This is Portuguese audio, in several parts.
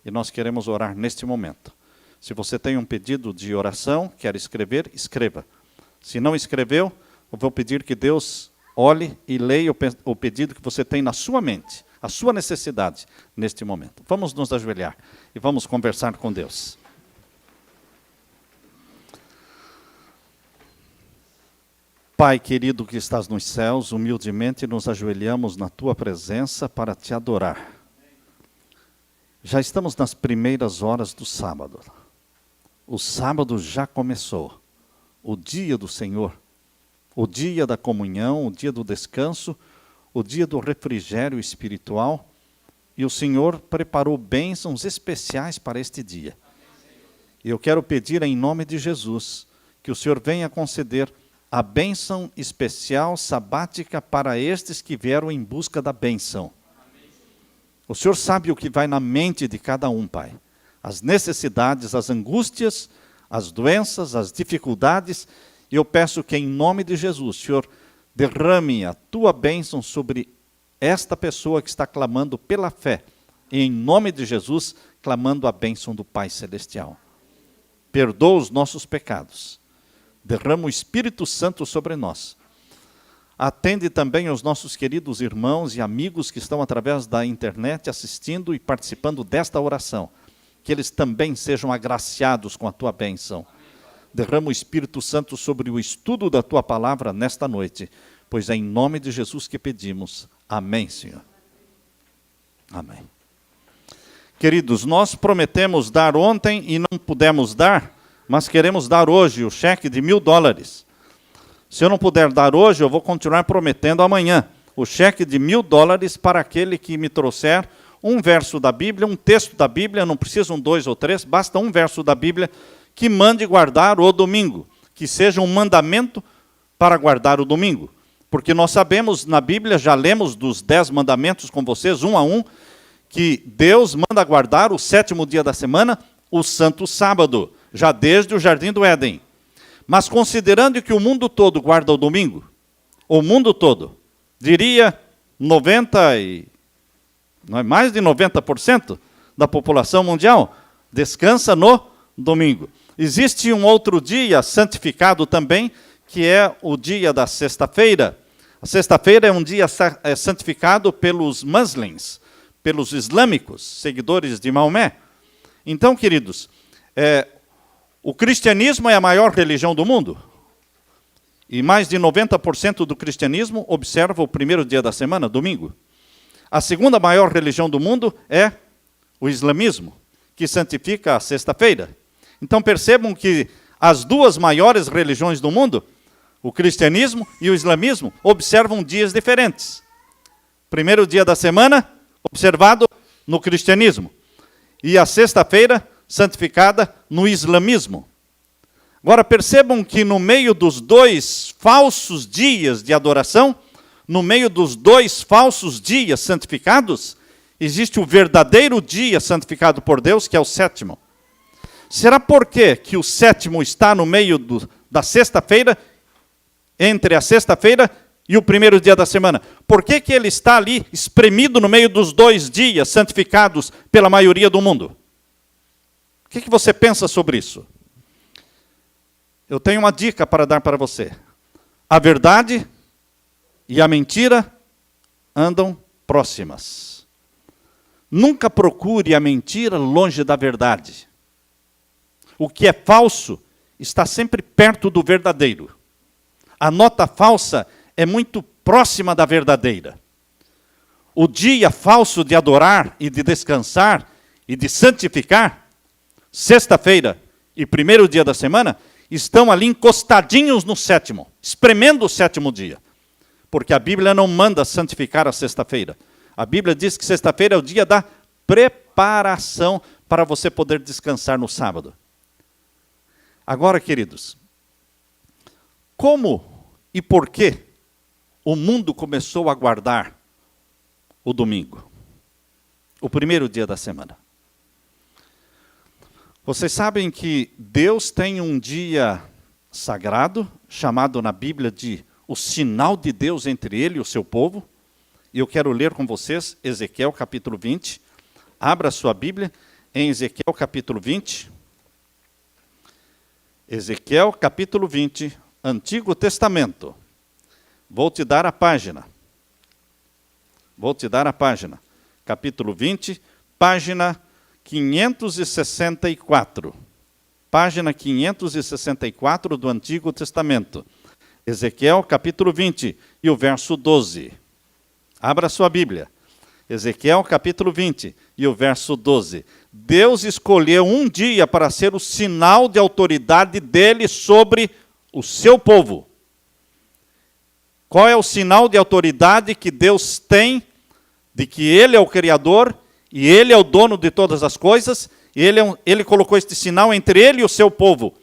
E nós queremos orar neste momento. Se você tem um pedido de oração, quer escrever, escreva. Se não escreveu, eu vou pedir que Deus olhe e leia o pedido que você tem na sua mente, a sua necessidade neste momento. Vamos nos ajoelhar e vamos conversar com Deus. Pai querido que estás nos céus, humildemente nos ajoelhamos na tua presença para te adorar. Já estamos nas primeiras horas do sábado. O sábado já começou. O dia do Senhor, o dia da comunhão, o dia do descanso, o dia do refrigério espiritual. E o Senhor preparou bênçãos especiais para este dia. E eu quero pedir em nome de Jesus que o Senhor venha conceder a bênção especial sabática para estes que vieram em busca da bênção. O Senhor sabe o que vai na mente de cada um, Pai. As necessidades, as angústias, as doenças, as dificuldades. E eu peço que em nome de Jesus, Senhor, derrame a tua bênção sobre esta pessoa que está clamando pela fé. E em nome de Jesus, clamando a bênção do Pai Celestial. Perdoa os nossos pecados. Derrama o Espírito Santo sobre nós. Atende também aos nossos queridos irmãos e amigos que estão através da internet assistindo e participando desta oração. Que eles também sejam agraciados com a tua bênção. Derrama o Espírito Santo sobre o estudo da tua palavra nesta noite, pois é em nome de Jesus que pedimos. Amém, Senhor. Amém. Queridos, nós prometemos dar ontem e não pudemos dar, mas queremos dar hoje o cheque de $1.000. Se eu não puder dar hoje, eu vou continuar prometendo amanhã o cheque de $1.000 para aquele que me trouxer um verso da Bíblia, um texto da Bíblia, não precisam 2 ou 3, basta um verso da Bíblia que mande guardar o domingo, que seja um mandamento para guardar o domingo. Porque nós sabemos na Bíblia, já lemos dos 10 mandamentos com vocês, um a um, que Deus manda guardar o 7º dia da semana, o santo sábado, já desde o Jardim do Éden. Mas considerando que o mundo todo guarda o domingo, o mundo todo, diria mais de 90% da população mundial, descansa no domingo. Existe um outro dia santificado também, que é o dia da sexta-feira. A sexta-feira é um dia santificado pelos muçulmanos, pelos islâmicos, seguidores de Maomé. Então, queridos, o cristianismo é a maior religião do mundo. E mais de 90% do cristianismo observa o primeiro dia da semana, domingo. A segunda maior religião do mundo é o islamismo, que santifica a sexta-feira. Então percebam que as duas maiores religiões do mundo, o cristianismo e o islamismo, observam dias diferentes. Primeiro dia da semana, observado no cristianismo. E a sexta-feira, santificada no islamismo. Agora percebam que no meio dos 2 falsos dias de adoração, no meio dos 2 falsos dias santificados, existe o verdadeiro dia santificado por Deus, que é o 7º. Será por quê que o 7º está no meio da sexta-feira, entre a sexta-feira e o primeiro dia da semana? Por que ele está ali espremido no meio dos 2 dias santificados pela maioria do mundo? O que você pensa sobre isso? Eu tenho uma dica para dar para você. A verdade e a mentira andam próximas. Nunca procure a mentira longe da verdade. O que é falso está sempre perto do verdadeiro. A nota falsa é muito próxima da verdadeira. O dia falso de adorar e de descansar e de santificar, sexta-feira e primeiro dia da semana, estão ali encostadinhos no 7º, espremendo o 7º dia. Porque a Bíblia não manda santificar a sexta-feira. A Bíblia diz que sexta-feira é o dia da preparação para você poder descansar no sábado. Agora, queridos, como e por que o mundo começou a guardar o domingo? O primeiro dia da semana. Vocês sabem que Deus tem um dia sagrado, chamado na Bíblia de o sinal de Deus entre ele e o seu povo. E eu quero ler com vocês Ezequiel capítulo 20. Abra a sua Bíblia. em Ezequiel capítulo 20. Ezequiel capítulo 20, Antigo Testamento. Vou te dar a página. Capítulo 20, página 564. Página 564 do Antigo Testamento. Ezequiel capítulo 20 e o verso 12. Abra sua Bíblia. Ezequiel capítulo 20 e o verso 12. Deus escolheu um dia para ser o sinal de autoridade dele sobre o seu povo. Qual é o sinal de autoridade que Deus tem de que Ele é o Criador e Ele é o dono de todas as coisas? Ele colocou este sinal entre Ele e o seu povo.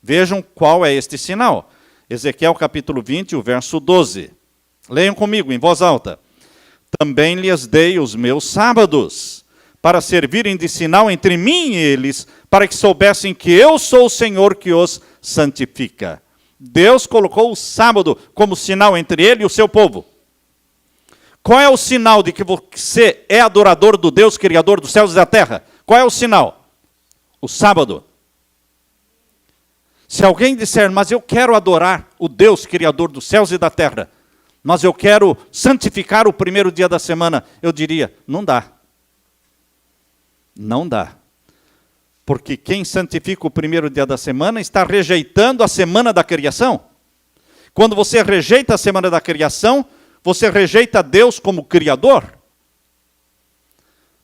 Vejam qual é este sinal. Ezequiel capítulo 20, o verso 12. Leiam comigo em voz alta. Também lhes dei os meus sábados, para servirem de sinal entre mim e eles, para que soubessem que eu sou o Senhor que os santifica. Deus colocou o sábado como sinal entre ele e o seu povo. Qual é o sinal de que você é adorador do Deus Criador dos céus e da terra? Qual é o sinal? O sábado. Se alguém disser, mas eu quero adorar o Deus Criador dos céus e da terra, mas eu quero santificar o primeiro dia da semana, eu diria, não dá. Não dá. Porque quem santifica o primeiro dia da semana está rejeitando a semana da criação. Quando você rejeita a semana da criação, você rejeita Deus como Criador.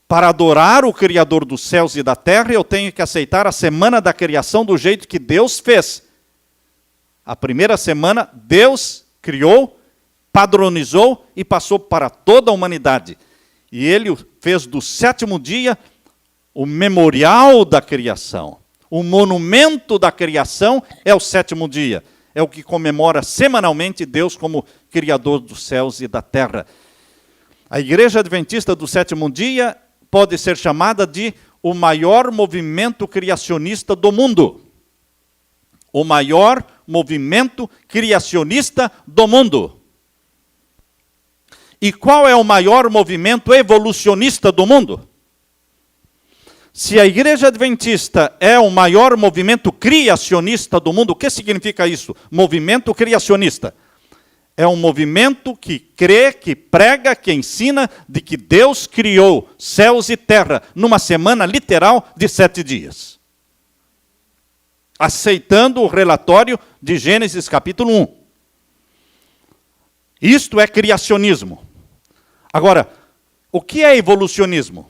Para adorar o Criador dos céus e da terra, eu tenho que aceitar a semana da criação do jeito que Deus fez. A primeira semana, Deus criou, padronizou e passou para toda a humanidade. E Ele fez do sétimo dia o memorial da criação. O monumento da criação é o sétimo dia. É o que comemora semanalmente Deus como Criador dos céus e da terra. A Igreja Adventista do sétimo dia pode ser chamada de o maior movimento criacionista do mundo. O maior movimento criacionista do mundo. E qual é o maior movimento evolucionista do mundo? Se a Igreja Adventista é o maior movimento criacionista do mundo, o que significa isso? Movimento criacionista. É um movimento que crê, que prega, que ensina de que Deus criou céus e terra numa semana literal de 7 dias. Aceitando o relatório de Gênesis capítulo 1. Isto é criacionismo. Agora, o que é evolucionismo?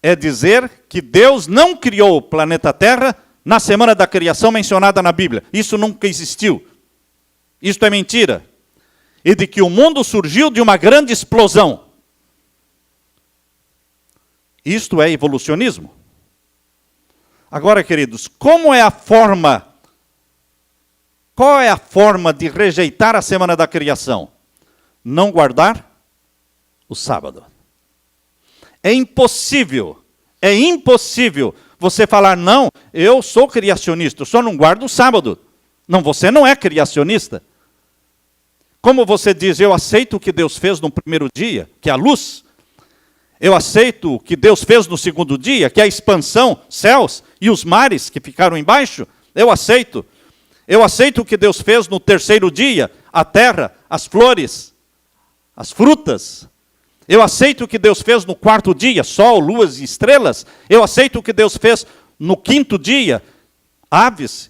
É dizer que Deus não criou o planeta Terra na semana da criação mencionada na Bíblia. Isso nunca existiu. Isto é mentira. E de que o mundo surgiu de uma grande explosão. Isto é evolucionismo. Agora, queridos, qual é a forma de rejeitar a semana da criação? Não guardar o sábado. É impossível você falar, não, eu sou criacionista, eu só não guardo o sábado. Não, você não é criacionista. Como você diz, eu aceito o que Deus fez no primeiro dia, que é a luz. Eu aceito o que Deus fez no segundo dia, que é a expansão, céus e os mares que ficaram embaixo. Eu aceito. Eu aceito o que Deus fez no terceiro dia, a terra, as flores, as frutas. Eu aceito o que Deus fez no quarto dia, sol, luas e estrelas. Eu aceito o que Deus fez no quinto dia, aves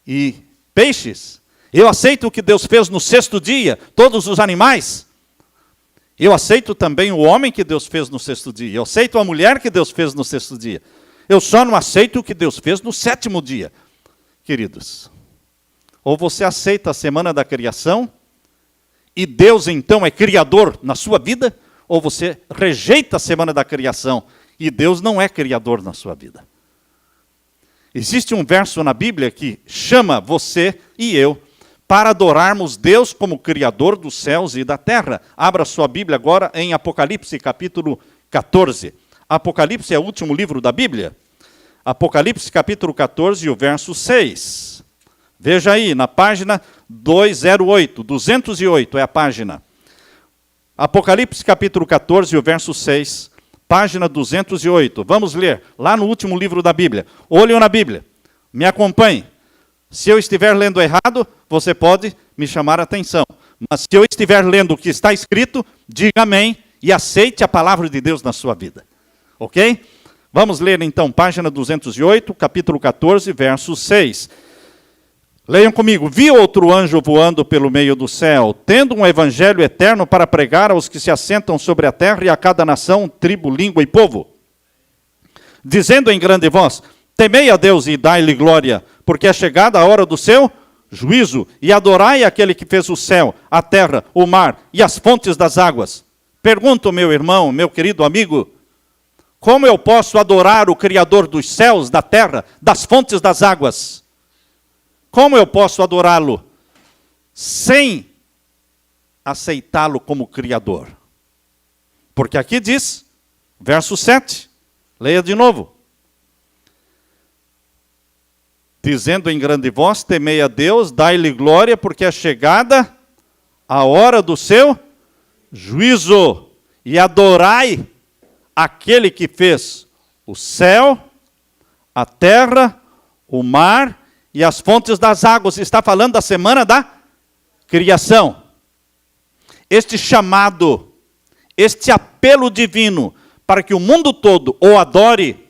e peixes. Eu aceito o que Deus fez no sexto dia, todos os animais. Eu aceito também o homem que Deus fez no sexto dia. Eu aceito a mulher que Deus fez no sexto dia. Eu só não aceito o que Deus fez no sétimo dia. Queridos, ou você aceita a semana da criação, e Deus então é criador na sua vida, ou você rejeita a semana da criação, e Deus não é criador na sua vida. Existe um verso na Bíblia que chama você e eu para adorarmos Deus como Criador dos céus e da terra. Abra sua Bíblia agora em Apocalipse capítulo 14. Apocalipse é o último livro da Bíblia. Apocalipse capítulo 14, o verso 6. Veja aí, na página 208 é a página. Apocalipse capítulo 14, o verso 6. página 208. Vamos ler, lá no último livro da Bíblia. Olhem na Bíblia, me acompanhe. Se eu estiver lendo errado, você pode me chamar a atenção. Mas se eu estiver lendo o que está escrito, diga amém e aceite a palavra de Deus na sua vida. Ok? Vamos ler então, página 208, capítulo 14, verso 6. Leiam comigo. Vi outro anjo voando pelo meio do céu, tendo um evangelho eterno para pregar aos que se assentam sobre a terra e a cada nação, tribo, língua e povo. Dizendo em grande voz, temei a Deus e dai-lhe glória, porque é chegada a hora do seu juízo, e adorai aquele que fez o céu, a terra, o mar e as fontes das águas. Pergunto, meu irmão, meu querido amigo, como eu posso adorar o Criador dos céus, da terra, das fontes das águas? Como eu posso adorá-lo sem aceitá-lo como Criador? Porque aqui diz, verso 7, leia de novo. Dizendo em grande voz, temei a Deus, dai-lhe glória, porque é chegada a hora do seu juízo, e adorai aquele que fez o céu, a terra, o mar e as fontes das águas. Está falando da semana da criação. Este chamado, este apelo divino para que o mundo todo o adore,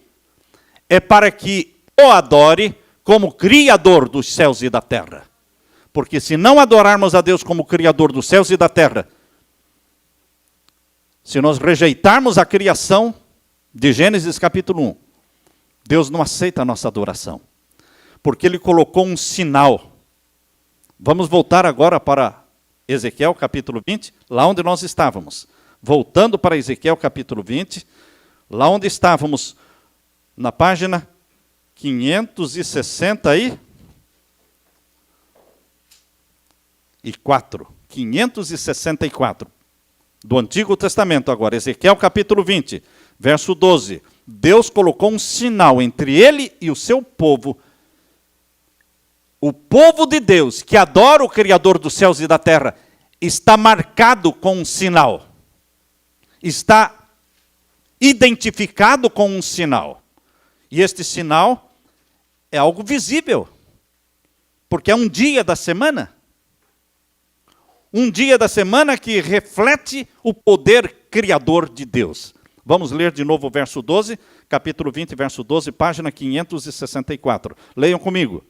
é para que o adore como Criador dos céus e da terra. Porque se não adorarmos a Deus como Criador dos céus e da terra, se nós rejeitarmos a criação de Gênesis capítulo 1, Deus não aceita a nossa adoração. Porque Ele colocou um sinal. Vamos voltar agora para Ezequiel capítulo 20, lá onde nós estávamos. Voltando para Ezequiel capítulo 20, lá onde estávamos, na página 564 do Antigo Testamento agora, Ezequiel capítulo 20, verso 12. Deus colocou um sinal entre ele e o seu povo. O povo de Deus, que adora o Criador dos céus e da terra, está marcado com um sinal. Está identificado com um sinal. E este sinal é algo visível, porque é um dia da semana. Um dia da semana que reflete o poder criador de Deus. Vamos ler de novo o verso 12, capítulo 20, verso 12, página 564. Leiam comigo.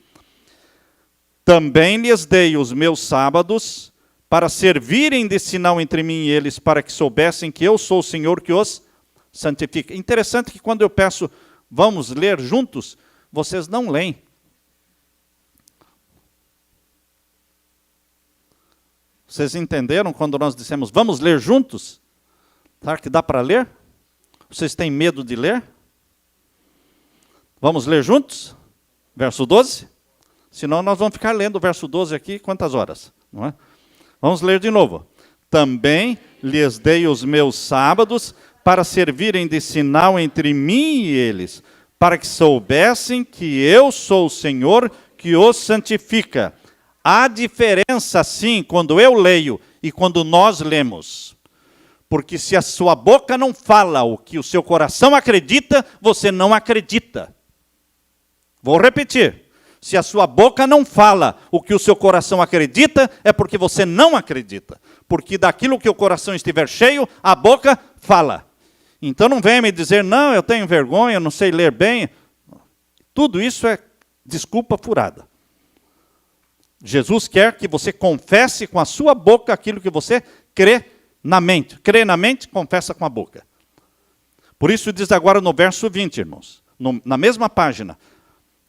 Também lhes dei os meus sábados para servirem de sinal entre mim e eles, para que soubessem que eu sou o Senhor que os santifica. Interessante que quando eu peço, vamos ler juntos, vocês não leem. Vocês entenderam quando nós dissemos, vamos ler juntos? Será que dá para ler? Vocês têm medo de ler? Vamos ler juntos? Verso 12? Senão nós vamos ficar lendo o verso 12 aqui, quantas horas? Não é? Vamos ler de novo. Também lhes dei os meus sábados para servirem de sinal entre mim e eles, para que soubessem que eu sou o Senhor que os santifica. Há diferença, sim, quando eu leio e quando nós lemos. Porque se a sua boca não fala o que o seu coração acredita, você não acredita. Vou repetir. Se a sua boca não fala o que o seu coração acredita, é porque você não acredita. Porque daquilo que o coração estiver cheio, a boca fala. Então não venha me dizer, não, eu tenho vergonha, eu não sei ler bem. Tudo isso é desculpa furada. Jesus quer que você confesse com a sua boca aquilo que você crê na mente. Crê na mente, confessa com a boca. Por isso diz agora no verso 20, irmãos. Na mesma página,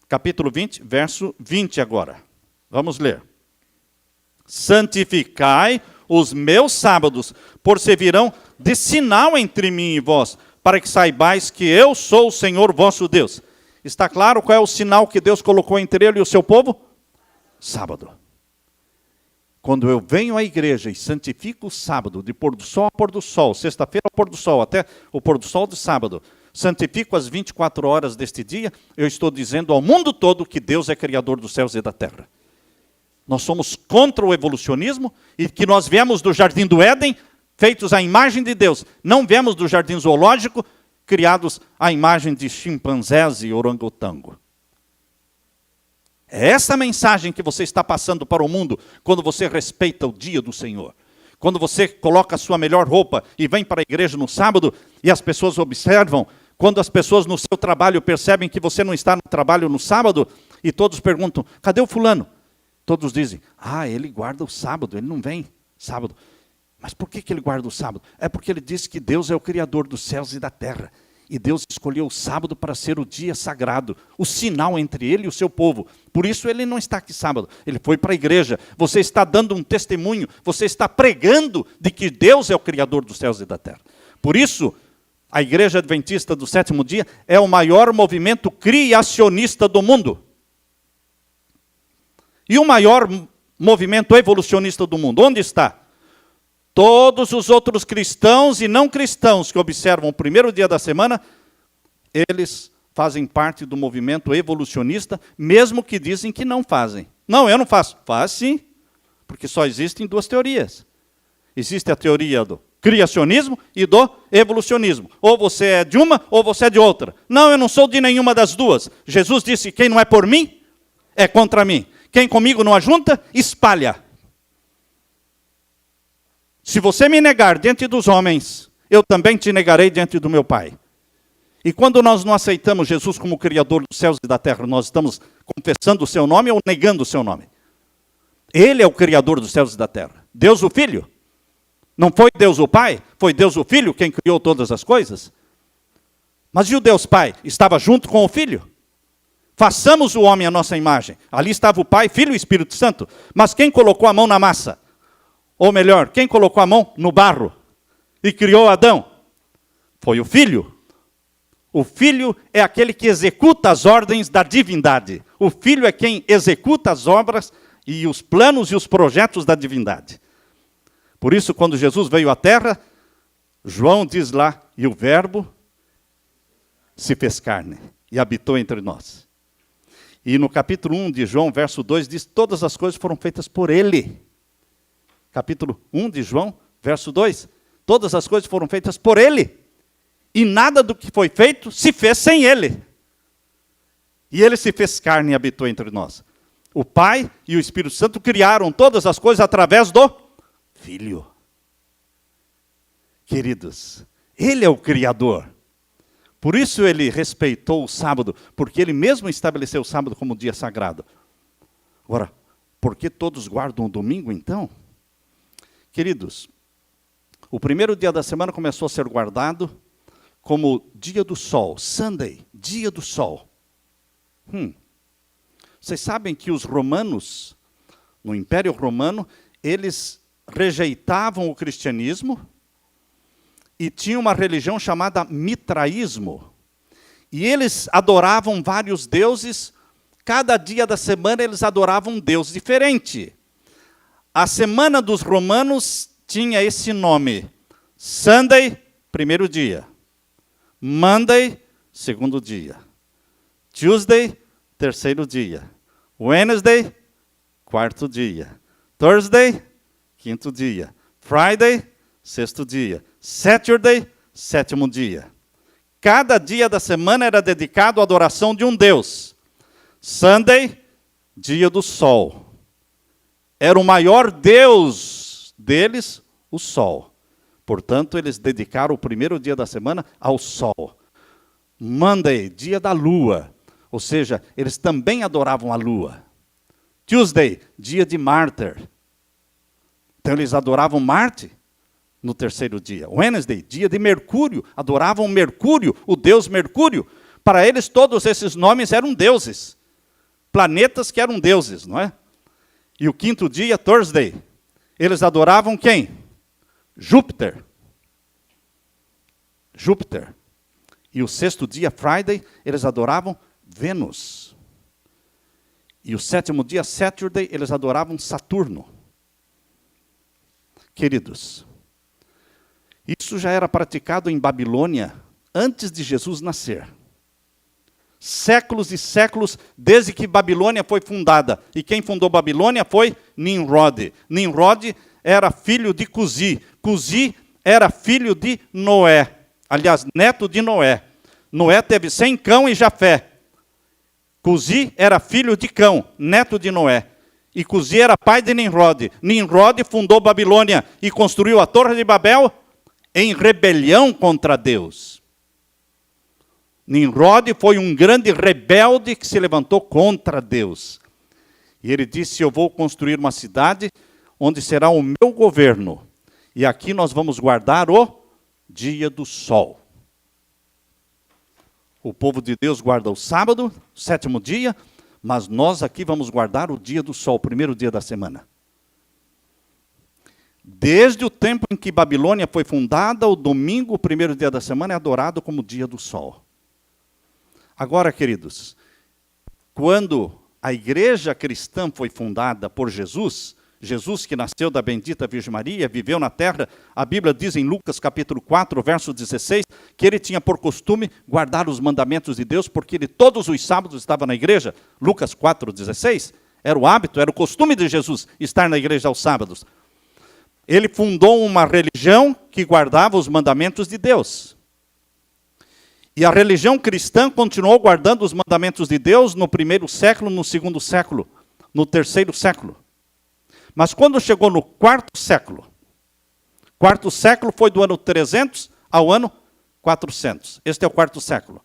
capítulo 20, verso 20 agora. Vamos ler. Santificai os meus sábados, por servirão de sinal entre mim e vós, para que saibais que eu sou o Senhor vosso Deus. Está claro qual é o sinal que Deus colocou entre ele e o seu povo? Sábado. Quando eu venho à igreja e santifico o sábado, de pôr do sol a pôr do sol, sexta-feira ao pôr do sol, até o pôr do sol de sábado, santifico as 24 horas deste dia, eu estou dizendo ao mundo todo que Deus é criador dos céus e da terra. Nós somos contra o evolucionismo e que nós viemos do jardim do Éden, feitos à imagem de Deus. Não viemos do jardim zoológico criados à imagem de chimpanzés e orangotango. É essa mensagem que você está passando para o mundo quando você respeita o dia do Senhor. Quando você coloca a sua melhor roupa e vem para a igreja no sábado e as pessoas observam, quando as pessoas no seu trabalho percebem que você não está no trabalho no sábado e todos perguntam, cadê o fulano? Todos dizem, ele guarda o sábado, ele não vem sábado. Mas por que ele guarda o sábado? É porque ele disse que Deus é o Criador dos céus e da terra. E Deus escolheu o sábado para ser o dia sagrado, o sinal entre ele e o seu povo. Por isso ele não está aqui sábado, ele foi para a igreja. Você está dando um testemunho, você está pregando de que Deus é o Criador dos céus e da terra. Por isso, a Igreja Adventista do Sétimo Dia é o maior movimento criacionista do mundo. E o maior movimento evolucionista do mundo, onde está? Todos os outros cristãos e não cristãos que observam o primeiro dia da semana, eles fazem parte do movimento evolucionista, mesmo que dizem que não fazem. Não, eu não faço. Faz sim, porque só existem duas teorias. Existe a teoria do criacionismo e do evolucionismo. Ou você é de uma, ou você é de outra. Não, eu não sou de nenhuma das duas. Jesus disse, quem não é por mim, é contra mim. Quem comigo não ajunta, espalha. Se você me negar diante dos homens, eu também te negarei diante do meu Pai. E quando nós não aceitamos Jesus como Criador dos céus e da terra, nós estamos confessando o seu nome ou negando o seu nome? Ele é o Criador dos céus e da terra. Deus o Filho. Não foi Deus o Pai, foi Deus o Filho quem criou todas as coisas. Mas e o Deus Pai? Estava junto com o Filho? Façamos o homem à nossa imagem. Ali estava o Pai, Filho e Espírito Santo. Mas quem colocou a mão na massa? Ou melhor, quem colocou a mão no barro e criou Adão? Foi o Filho. O Filho é aquele que executa as ordens da divindade. O Filho é quem executa as obras e os planos e os projetos da divindade. Por isso, quando Jesus veio à terra, João diz lá, e o Verbo se fez carne e habitou entre nós. E no capítulo 1 de João, verso 2, diz, todas as coisas foram feitas por Ele. Capítulo 1 de João, verso 2. Todas as coisas foram feitas por Ele. E nada do que foi feito se fez sem Ele. E Ele se fez carne e habitou entre nós. O Pai e o Espírito Santo criaram todas as coisas através do Filho. Queridos, Ele é o Criador. Por isso Ele respeitou o sábado, porque Ele mesmo estabeleceu o sábado como dia sagrado. Agora, por que todos guardam o domingo então? Queridos, o primeiro dia da semana começou a ser guardado como dia do sol, Sunday, dia do sol. Vocês sabem que os romanos, no Império Romano, eles rejeitavam o cristianismo e tinham uma religião chamada mitraísmo. E eles adoravam vários deuses, cada dia da semana eles adoravam um deus diferente. A semana dos romanos tinha esse nome: Sunday, primeiro dia; Monday, segundo dia; Tuesday, terceiro dia; Wednesday, quarto dia; Thursday, quinto dia; Friday, sexto dia; Saturday, sétimo dia. Cada dia da semana era dedicado à adoração de um deus. Sunday, dia do sol. Era o maior deus deles, o sol. Portanto, eles dedicaram o primeiro dia da semana ao sol. Monday, dia da lua. Ou seja, eles também adoravam a lua. Tuesday, dia de Marte. Então, eles adoravam Marte no terceiro dia. Wednesday, dia de Mercúrio. Adoravam Mercúrio, o deus Mercúrio. Para eles, todos esses nomes eram deuses. Planetas que eram deuses, não é? E o quinto dia, Thursday, eles adoravam quem? Júpiter. Júpiter. E o sexto dia, Friday, eles adoravam Vênus. E o sétimo dia, Saturday, eles adoravam Saturno. Queridos, isso já era praticado em Babilônia antes de Jesus nascer. Séculos e séculos desde que Babilônia foi fundada. E quem fundou Babilônia foi Nimrod. Nimrod era filho de Cusi. Cusi era filho de Noé. aliás, neto de Noé. Noé teve Sem, Cão e Jafé. Cusi era filho de Cão, neto de Noé. E Cusi era pai de Nimrod. Nimrod fundou Babilônia e construiu a Torre de Babel em rebelião contra Deus. Nimrod foi um grande rebelde que se levantou contra Deus. E ele disse, eu vou construir uma cidade onde será o meu governo. E aqui nós vamos guardar o dia do sol. O povo de Deus guarda o sábado, o 7º dia, mas nós aqui vamos guardar o dia do sol, o primeiro dia da semana. Desde o tempo em que Babilônia foi fundada, o domingo, o primeiro dia da semana, é adorado como dia do sol. Agora, queridos, quando a igreja cristã foi fundada por Jesus, Jesus que nasceu da bendita Virgem Maria, viveu na terra, a Bíblia diz em Lucas capítulo 4, verso 16, que ele tinha por costume guardar os mandamentos de Deus, porque ele todos os sábados estava na igreja. Lucas 4, 16, era o hábito, era o costume de Jesus estar na igreja aos sábados. Ele fundou uma religião que guardava os mandamentos de Deus. E a religião cristã continuou guardando os mandamentos de Deus no 1º século, no 2º século, no 3º século. Mas quando chegou no 4º século foi do ano 300 ao ano 400. Este é o 4º século.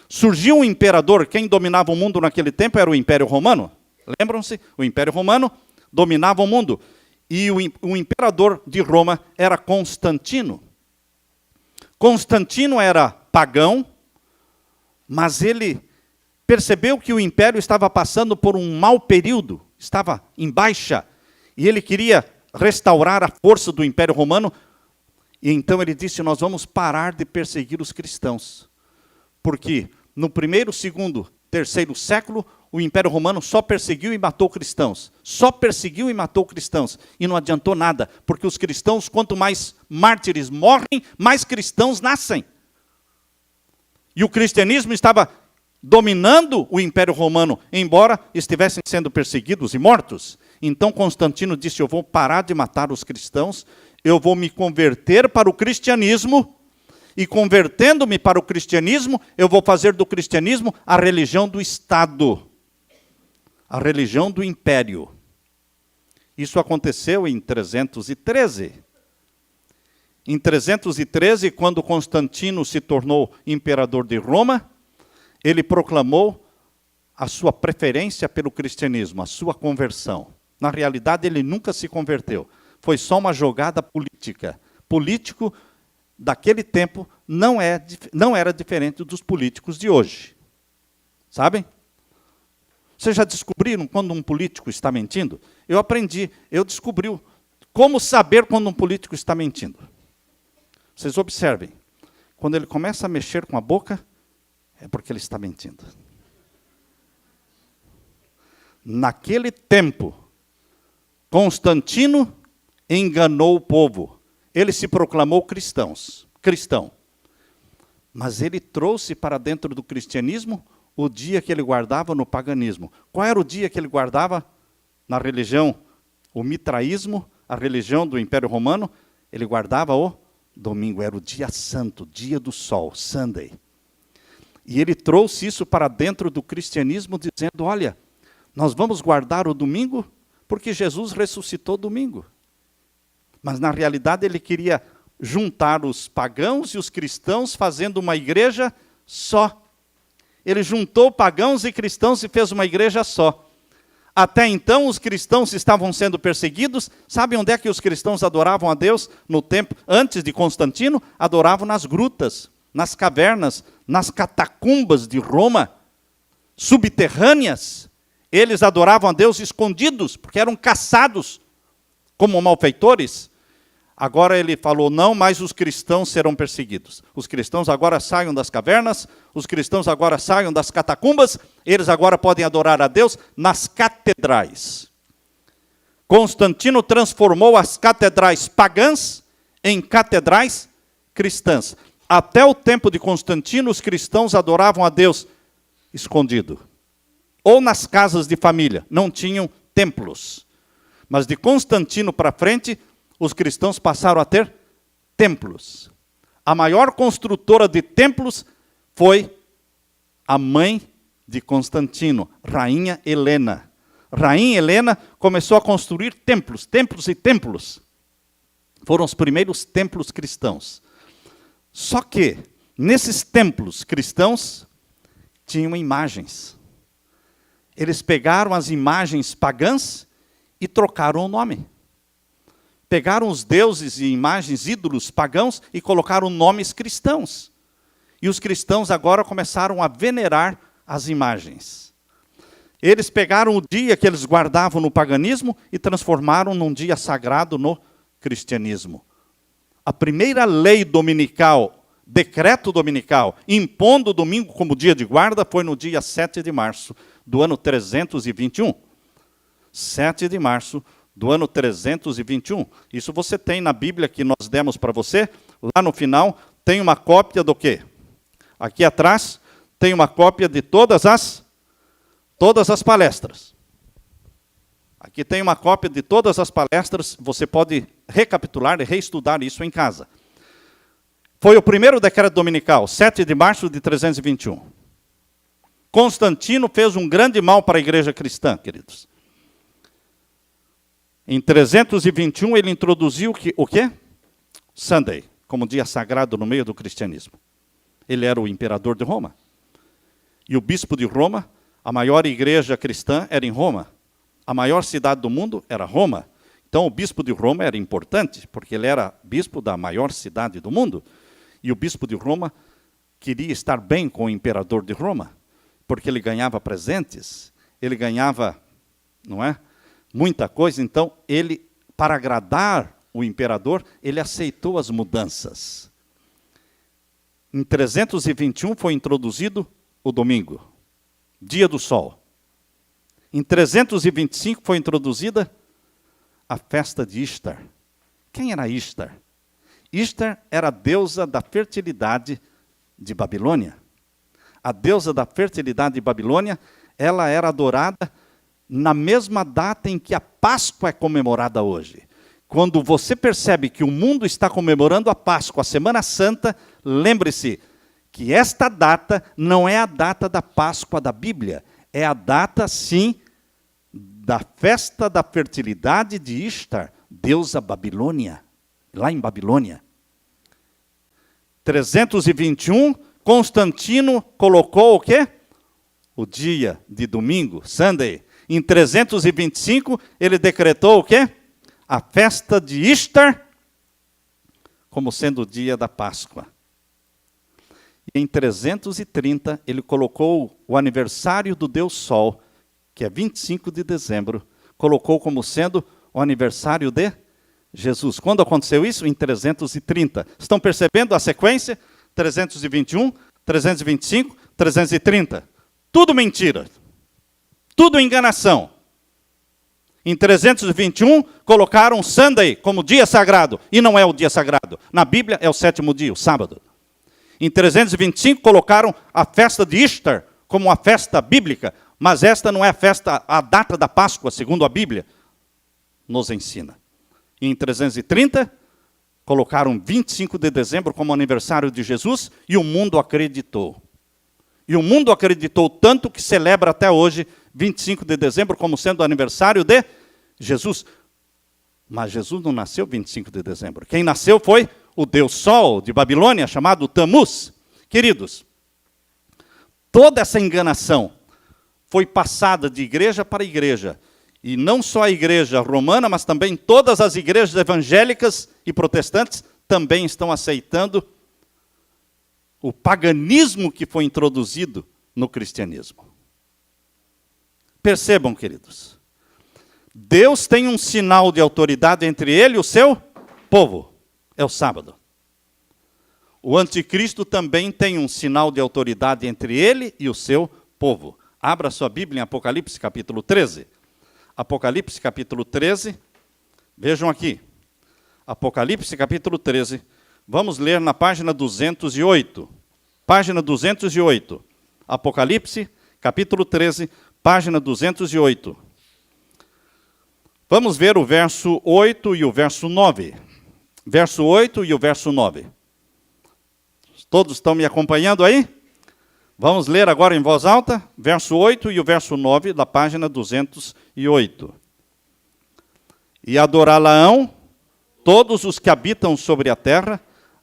Surgiu um imperador, quem dominava o mundo naquele tempo era o Império Romano. Lembram-se? O Império Romano dominava o mundo. E o imperador de Roma era Constantino. Constantino era pagão, mas ele percebeu que o império estava passando por um mau período, estava em baixa, e ele queria restaurar a força do Império Romano, e então ele disse, nós vamos parar de perseguir os cristãos, porque no 1º, 2º, 3º século, o Império Romano só perseguiu e matou cristãos, e não adiantou nada, porque os cristãos, quanto mais mártires morrem, mais cristãos nascem. E o cristianismo estava dominando o Império Romano, embora estivessem sendo perseguidos e mortos. Então Constantino disse, eu vou parar de matar os cristãos, eu vou me converter para o cristianismo, e convertendo-me para o cristianismo, eu vou fazer do cristianismo a religião do Estado, a religião do Império. Isso aconteceu em 313. Em 313, quando Constantino se tornou imperador de Roma, ele proclamou a sua preferência pelo cristianismo, a sua conversão. Na realidade, ele nunca se converteu. Foi só uma jogada política. Político daquele tempo não era diferente dos políticos de hoje. Sabem? Vocês já descobriram quando um político está mentindo? Eu descobri como saber quando um político está mentindo. Vocês observem, quando ele começa a mexer com a boca, é porque ele está mentindo. Naquele tempo, Constantino enganou o povo. Ele se proclamou cristão. Mas ele trouxe para dentro do cristianismo o dia que ele guardava no paganismo. Qual era o dia que ele guardava na religião? O mitraísmo, a religião do Império Romano, ele guardava o domingo, era o dia santo, dia do sol, Sunday. E ele trouxe isso para dentro do cristianismo, dizendo, olha, nós vamos guardar o domingo porque Jesus ressuscitou domingo. Mas na realidade ele queria juntar os pagãos e os cristãos fazendo uma igreja só. Ele juntou pagãos e cristãos e fez uma igreja só. Até então os cristãos estavam sendo perseguidos. Sabe onde é que os cristãos adoravam a Deus no tempo antes de Constantino? Adoravam nas grutas, nas cavernas, nas catacumbas de Roma, subterrâneas. Eles adoravam a Deus escondidos, porque eram caçados como malfeitores. Agora ele falou, não, mas os cristãos serão perseguidos. Os cristãos agora saiam das cavernas, os cristãos agora saiam das catacumbas, eles agora podem adorar a Deus nas catedrais. Constantino transformou as catedrais pagãs em catedrais cristãs. Até o tempo de Constantino, os cristãos adoravam a Deus escondido. Ou nas casas de família, não tinham templos. Mas de Constantino para frente, os cristãos passaram a ter templos. a maior construtora de templos foi a mãe de Constantino, Rainha Helena. Rainha Helena começou a construir templos, templos e templos. Foram os primeiros templos cristãos. Só que, nesses templos cristãos, tinham imagens. Eles pegaram as imagens pagãs e trocaram o nome. Pegaram os deuses e imagens, ídolos pagãos, e colocaram nomes cristãos. E os cristãos agora começaram a venerar as imagens. Eles pegaram o dia que eles guardavam no paganismo e transformaram num dia sagrado no cristianismo. A primeira lei dominical, decreto dominical, impondo o domingo como dia de guarda, foi no dia 7 de março do ano 321. 7 de março do ano 321. Isso você tem na Bíblia que nós demos para você. Lá no final tem uma cópia do quê? Aqui atrás tem uma cópia de todas as palestras. Aqui tem uma cópia de todas as palestras. Você pode recapitular e reestudar isso em casa. Foi o primeiro decreto dominical, 7 de março de 321. Constantino fez um grande mal para a igreja cristã, queridos. Em 321 ele introduziu o quê? Sunday, como dia sagrado no meio do cristianismo. Ele era o imperador de Roma. E o bispo de Roma, a maior igreja cristã era em Roma. A maior cidade do mundo era Roma. Então o bispo de Roma era importante, porque ele era bispo da maior cidade do mundo. E o bispo de Roma queria estar bem com o imperador de Roma, porque ele ganhava presentes, ele ganhava, não é, muita coisa. Então ele, para agradar o imperador, ele aceitou as mudanças. Em 321 foi introduzido o domingo, dia do sol. Em 325 foi introduzida a festa de Ishtar. Quem era Ishtar? Ishtar era a deusa da fertilidade de Babilônia. A deusa da fertilidade de Babilônia, ela era adorada na mesma data em que a Páscoa é comemorada hoje. Quando você percebe que o mundo está comemorando a Páscoa, a Semana Santa, lembre-se que esta data não é a data da Páscoa da Bíblia, é a data, sim, da festa da fertilidade de Ishtar, deusa Babilônia, lá em Babilônia. 321, Constantino colocou o quê? O dia de domingo, Sunday. Em 325, ele decretou o quê? A festa de Ishtar como sendo o dia da Páscoa. E em 330, ele colocou o aniversário do Deus Sol, que é 25 de dezembro, colocou como sendo o aniversário de Jesus. Quando aconteceu isso? Em 330. Estão percebendo a sequência? 321, 325, 330. Tudo mentira. Tudo enganação. Em 321, colocaram Sunday como dia sagrado. E não é o dia sagrado. Na Bíblia é o 7º dia, o sábado. Em 325, colocaram a festa de Ishtar como uma festa bíblica. Mas esta não é a festa, a data da Páscoa, segundo a Bíblia nos ensina. E em 330, colocaram 25 de dezembro como aniversário de Jesus e o mundo acreditou. E o mundo acreditou tanto que celebra até hoje 25 de dezembro como sendo o aniversário de Jesus. Mas Jesus não nasceu 25 de dezembro. Quem nasceu foi o Deus Sol de Babilônia, chamado Tamuz. Queridos, toda essa enganação foi passada de igreja para igreja. E não só a igreja romana, mas também todas as igrejas evangélicas e protestantes também estão aceitando o paganismo que foi introduzido no cristianismo. Percebam, queridos, Deus tem um sinal de autoridade entre ele e o seu povo, é o sábado. O anticristo também tem um sinal de autoridade entre ele e o seu povo. Abra sua Bíblia em Apocalipse capítulo 13. Apocalipse capítulo 13, vejam aqui. Apocalipse capítulo 13, vamos ler na página 208. Página 208. Apocalipse capítulo 13, página 208. Vamos ver o verso 8 e o verso 9. Verso 8 e o verso 9. Todos estão me acompanhando aí? Vamos ler agora em voz alta, verso 8 e o verso 9 da página 208. E adorá-la-ão todos os que habitam sobre a terra,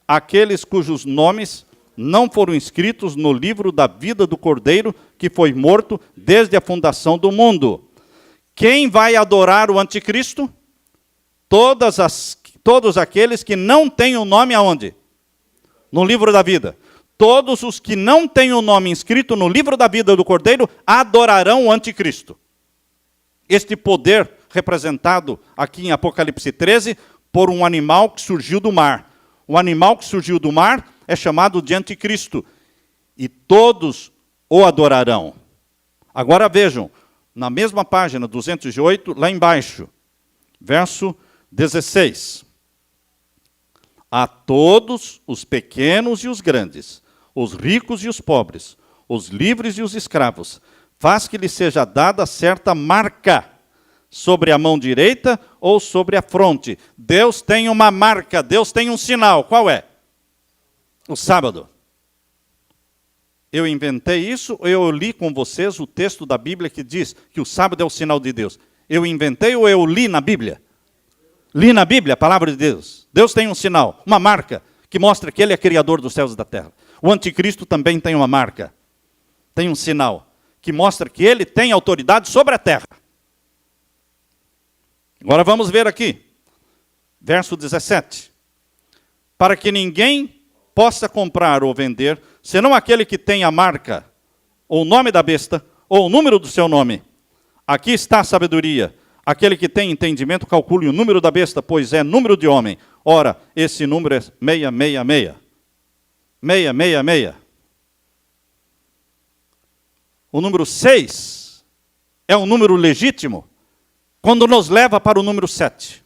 aqueles cujos nomes não foram escritos no livro da vida do Cordeiro, que foi morto desde a fundação do mundo. Quem vai adorar o anticristo? Todos aqueles que não têm o nome aonde? No livro da vida. Todos os que não têm o nome inscrito no livro da vida do Cordeiro adorarão o anticristo. Este poder representado aqui em Apocalipse 13 por um animal que surgiu do mar. O animal que surgiu do mar é chamado de anticristo. E todos o adorarão. Agora vejam, na mesma página 208, lá embaixo, verso 16. A todos os pequenos e os grandes, os ricos e os pobres, os livres e os escravos, faz que lhe seja dada certa marca sobre a mão direita ou sobre a fronte. Deus tem uma marca, Deus tem um sinal. Qual é? O sábado. Eu inventei isso ou eu li com vocês o texto da Bíblia que diz que o sábado é o sinal de Deus? Eu inventei ou eu li na Bíblia? Li na Bíblia a palavra de Deus. Deus tem um sinal, uma marca, que mostra que Ele é criador dos céus e da terra. O anticristo também tem uma marca, tem um sinal, que mostra que Ele tem autoridade sobre a terra. Agora vamos ver aqui, verso 17. Para que ninguém possa comprar ou vender, senão aquele que tem a marca, ou o nome da besta, ou o número do seu nome. Aqui está a sabedoria. Aquele que tem entendimento, calcule o número da besta, pois é número de homem. Ora, esse número é 666. 666. O número 6 é um número legítimo quando nos leva para o número 7.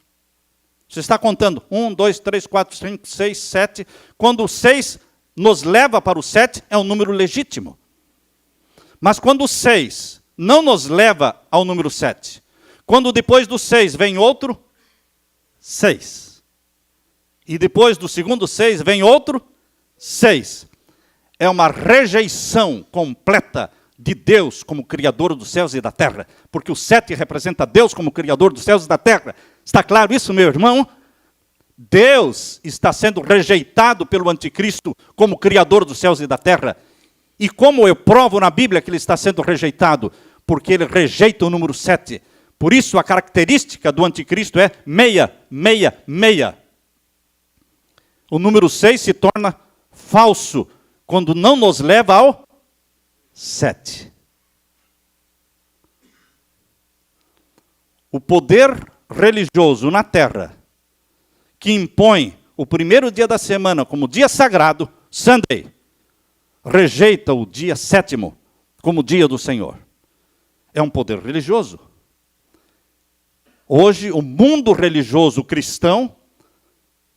Você está contando 1, 2, 3, 4, 5, 6, 7. Quando o 6 nos leva para o 7, é um número legítimo. Mas quando o 6 não nos leva ao número 7, quando depois do 6 vem outro 6, e depois do segundo 6 vem outro 6, é uma rejeição completa de Deus como Criador dos céus e da terra, porque o 7 representa Deus como Criador dos céus e da terra. Está claro isso, meu irmão? Deus está sendo rejeitado pelo anticristo como Criador dos céus e da terra. E como eu provo na Bíblia que ele está sendo rejeitado? Porque ele rejeita o número 7. Por isso a característica do anticristo é 666. O número 6 se torna falso quando não nos leva ao 7. O poder religioso na terra que impõe o primeiro dia da semana como dia sagrado, Sunday, rejeita o dia 7º como dia do Senhor. É um poder religioso. Hoje, o mundo religioso cristão,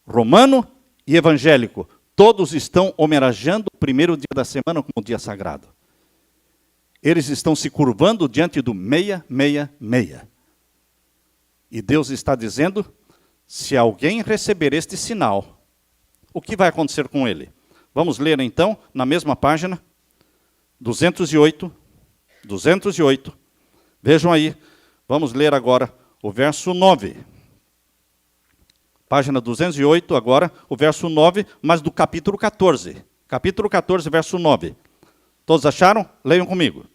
romano e evangélico, todos estão homenageando o primeiro dia da semana como dia sagrado. Eles estão se curvando diante do 666. E Deus está dizendo, se alguém receber este sinal, o que vai acontecer com ele? Vamos ler então, na mesma página, 208. Vejam aí, vamos ler agora o verso 9. Página 208 agora, o verso 9, mas do capítulo 14. Capítulo 14, verso 9. Todos acharam? Leiam comigo.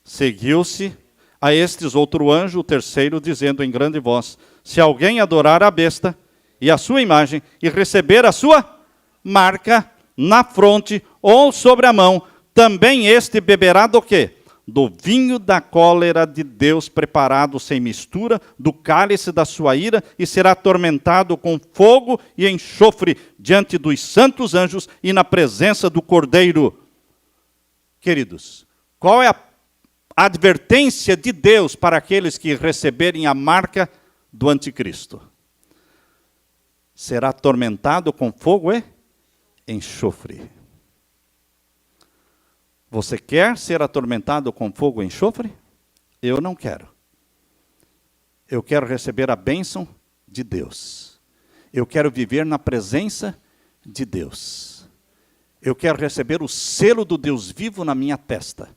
Seguiu-se a estes outro anjo, o terceiro, dizendo em grande voz, se alguém adorar a besta e a sua imagem e receber a sua marca na fronte ou sobre a mão, também este beberá do quê? Do vinho da cólera de Deus preparado sem mistura, do cálice da sua ira, e será atormentado com fogo e enxofre diante dos santos anjos e na presença do Cordeiro. Queridos, qual é a advertência de Deus para aqueles que receberem a marca do anticristo? Será atormentado com fogo e enxofre. Você quer ser atormentado com fogo e enxofre? Eu não quero. Eu quero receber a bênção de Deus. Eu quero viver na presença de Deus. Eu quero receber o selo do Deus vivo na minha testa.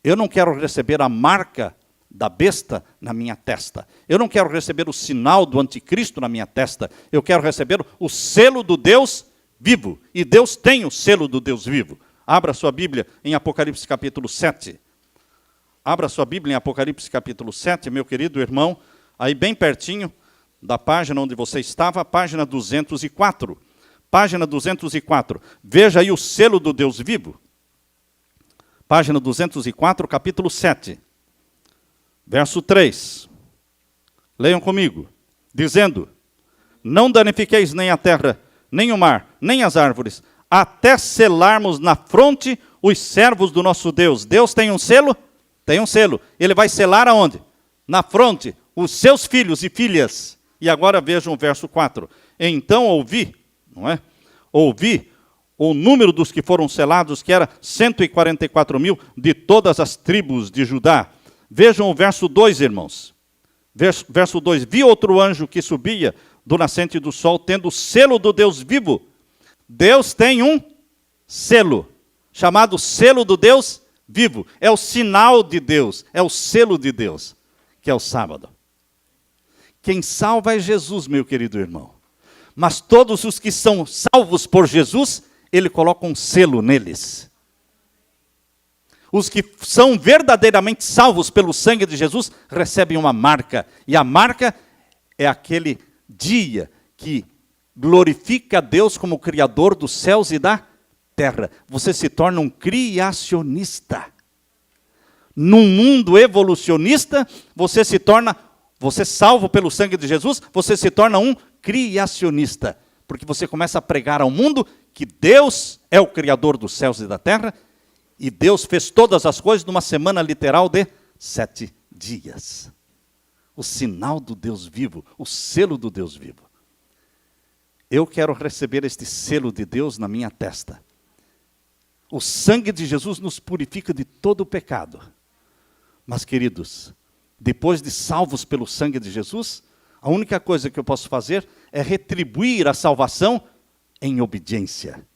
Eu não quero receber a marca da besta na minha testa. Eu não quero receber o sinal do anticristo na minha testa. Eu quero receber o selo do Deus vivo. E Deus tem o selo do Deus vivo. Abra sua Bíblia em Apocalipse capítulo 7. Abra sua Bíblia em Apocalipse capítulo 7, meu querido irmão, aí bem pertinho da página onde você estava, página 204. Página 204. Veja aí o selo do Deus vivo. Página 204, capítulo 7. Verso 3. Leiam comigo. Dizendo: não danifiqueis nem a terra, nem o mar, nem as árvores, até selarmos na fronte os servos do nosso Deus. Deus tem um selo? Tem um selo. Ele vai selar aonde? Na fronte, os seus filhos e filhas. E agora vejam o verso 4. Então ouvi, não é? Ouvi o número dos que foram selados, que era 144.000 de todas as tribos de Judá. Vejam o verso 2, irmãos. Verso 2. Vi outro anjo que subia do nascente do sol, tendo o selo do Deus vivo. Deus tem um selo, chamado selo do Deus vivo. É o sinal de Deus, é o selo de Deus, que é o sábado. Quem salva é Jesus, meu querido irmão. Mas todos os que são salvos por Jesus, Ele coloca um selo neles. Os que são verdadeiramente salvos pelo sangue de Jesus, recebem uma marca. E a marca é aquele dia que glorifica a Deus como Criador dos céus e da terra. Você se torna um criacionista. Num mundo evolucionista, você salvo pelo sangue de Jesus, você se torna um criacionista. Porque você começa a pregar ao mundo que Deus é o Criador dos céus e da terra, e Deus fez todas as coisas numa semana literal de 7 dias. O sinal do Deus vivo, o selo do Deus vivo. Eu quero receber este selo de Deus na minha testa. O sangue de Jesus nos purifica de todo o pecado. Mas, queridos, depois de salvos pelo sangue de Jesus, a única coisa que eu posso fazer é retribuir a salvação em obediência.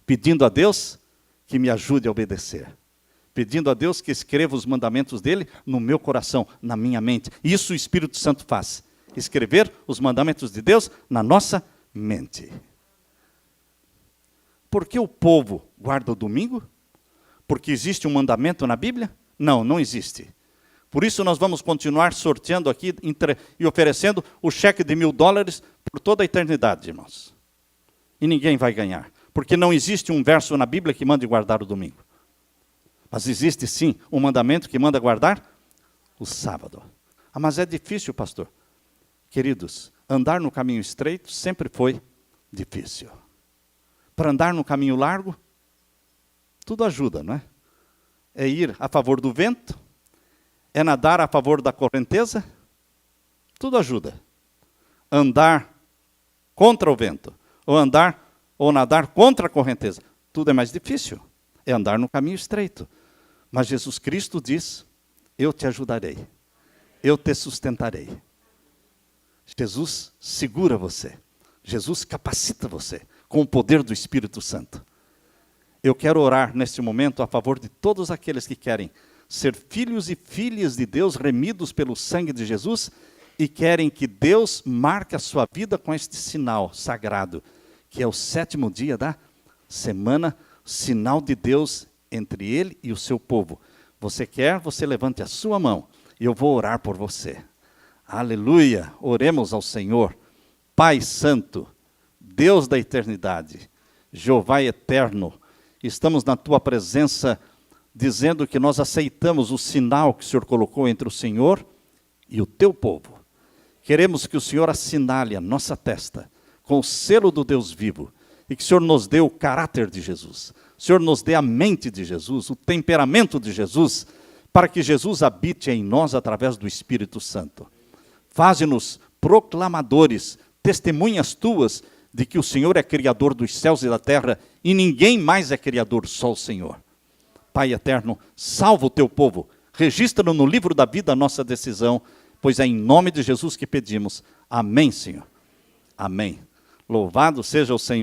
Pedindo a Deus que me ajude a obedecer. Pedindo a Deus que escreva os mandamentos dele no meu coração, na minha mente. Isso o Espírito Santo faz. Escrever os mandamentos de Deus na nossa mente. Por que o povo guarda o domingo? Porque existe um mandamento na Bíblia? Não, não existe. Por isso nós vamos continuar sorteando aqui e oferecendo o cheque de $1.000 por toda a eternidade, irmãos. E ninguém vai ganhar. Porque não existe um verso na Bíblia que mande guardar o domingo. Mas existe sim um mandamento que manda guardar o sábado. Ah, mas é difícil, pastor. Queridos, andar no caminho estreito sempre foi difícil. Para andar no caminho largo, tudo ajuda, não é? É ir a favor do vento, é nadar a favor da correnteza, tudo ajuda. Andar contra o vento, ou nadar contra a correnteza, tudo é mais difícil. É andar no caminho estreito. Mas Jesus Cristo diz: eu te ajudarei, eu te sustentarei. Jesus segura você, Jesus capacita você com o poder do Espírito Santo. Eu quero orar neste momento a favor de todos aqueles que querem ser filhos e filhas de Deus, remidos pelo sangue de Jesus, e querem que Deus marque a sua vida com este sinal sagrado, que é o 7º dia da semana, sinal de Deus entre Ele e o seu povo. Você quer? Você levante a sua mão e eu vou orar por você. Aleluia! Oremos ao Senhor. Pai Santo, Deus da eternidade, Jeová eterno, estamos na Tua presença dizendo que nós aceitamos o sinal que o Senhor colocou entre o Senhor e o Teu povo. Queremos que o Senhor assinale a nossa testa com o selo do Deus vivo e que o Senhor nos dê o caráter de Jesus. O Senhor nos dê a mente de Jesus, o temperamento de Jesus, para que Jesus habite em nós através do Espírito Santo. Faze-nos proclamadores, testemunhas Tuas, de que o Senhor é Criador dos céus e da terra, e ninguém mais é Criador, só o Senhor. Pai eterno, salva o Teu povo, registra no livro da vida a nossa decisão, pois é em nome de Jesus que pedimos. Amém, Senhor. Amém. Louvado seja o Senhor.